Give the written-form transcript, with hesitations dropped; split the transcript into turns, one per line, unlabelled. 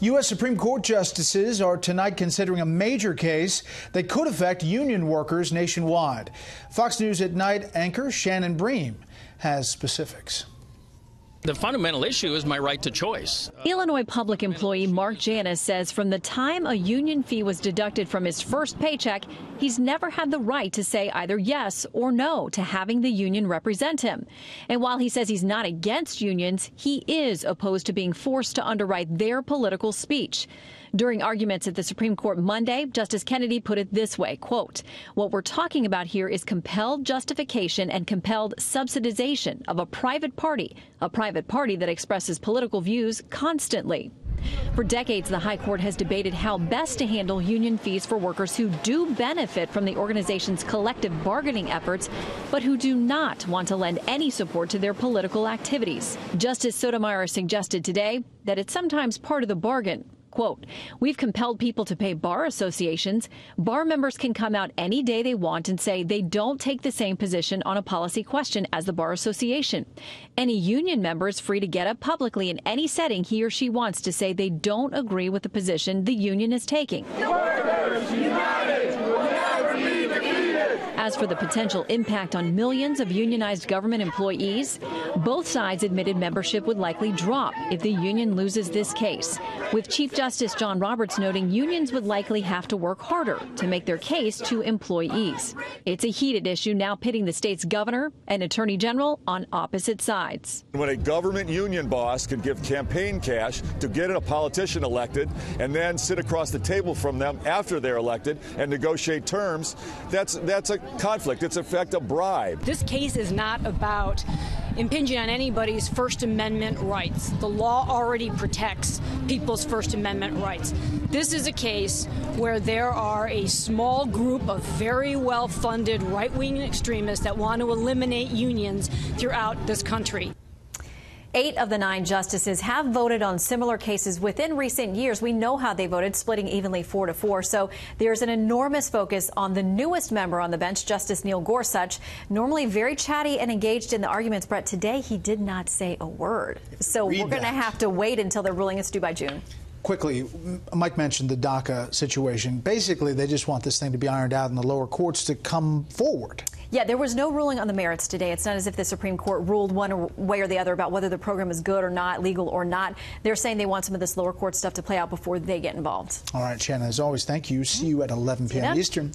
U.S. Supreme Court justices are tonight considering a major case that could affect union workers nationwide. Fox News at Night anchor Shannon Bream has specifics.
The fundamental issue is my right to choice.
Illinois public employee Mark Janis says from the time a union fee was deducted from his first paycheck, he's never had the right to say either yes or no to having the union represent him. And while he says he's not against unions, he is opposed to being forced to underwrite their political speech. During arguments at the Supreme Court Monday, Justice Kennedy put it this way, quote, "What we're talking about here is compelled justification and compelled subsidization of a private party that expresses political views constantly." For decades, the High Court has debated how best to handle union fees for workers who do benefit from the organization's collective bargaining efforts, but who do not want to lend any support to their political activities. Justice Sotomayor suggested today that it's sometimes part of the bargain. Quote, "We've compelled people to pay bar associations. Bar members can come out any day they want and say they don't take the same position on a policy question as the bar association. Any union member is free to get up publicly in any setting he or she wants to say they don't agree with the position the union is taking."
Workers united will never be defeated.
As for the potential impact on millions of unionized government employees, both sides admitted membership would likely drop if the union loses this case, with Chief Justice John Roberts noting unions would likely have to work harder to make their case to employees. It's a heated issue now pitting the state's governor and attorney general on opposite sides.
When a government union boss can give campaign cash to get a politician elected and then sit across the table from them after they're elected and negotiate terms, that's a conflict. It's in fact a bribe.
This case is not about impinging on anybody's First Amendment rights. The law already protects people's First Amendment rights. This is a case where there are a small group of very well-funded right-wing extremists that want to eliminate unions throughout this country.
8 of the 9 justices have voted on similar cases within recent years. We know how they voted, splitting evenly 4-4. So there's an enormous focus on the newest member on the bench, Justice Neil Gorsuch. Normally very chatty and engaged in the arguments, but today he did not say a word. So we're going to have to wait until their ruling is due by June.
Quickly, Mike mentioned the DACA situation. Basically, they just want this thing to be ironed out and the lower courts to come forward.
Yeah, there was no ruling on the merits today. It's not as if the Supreme Court ruled one way or the other about whether the program is good or not, legal or not. They're saying they want some of this lower court stuff to play out before they get involved.
All right, Shannon, as always, thank you. See you at 11 p.m. Eastern.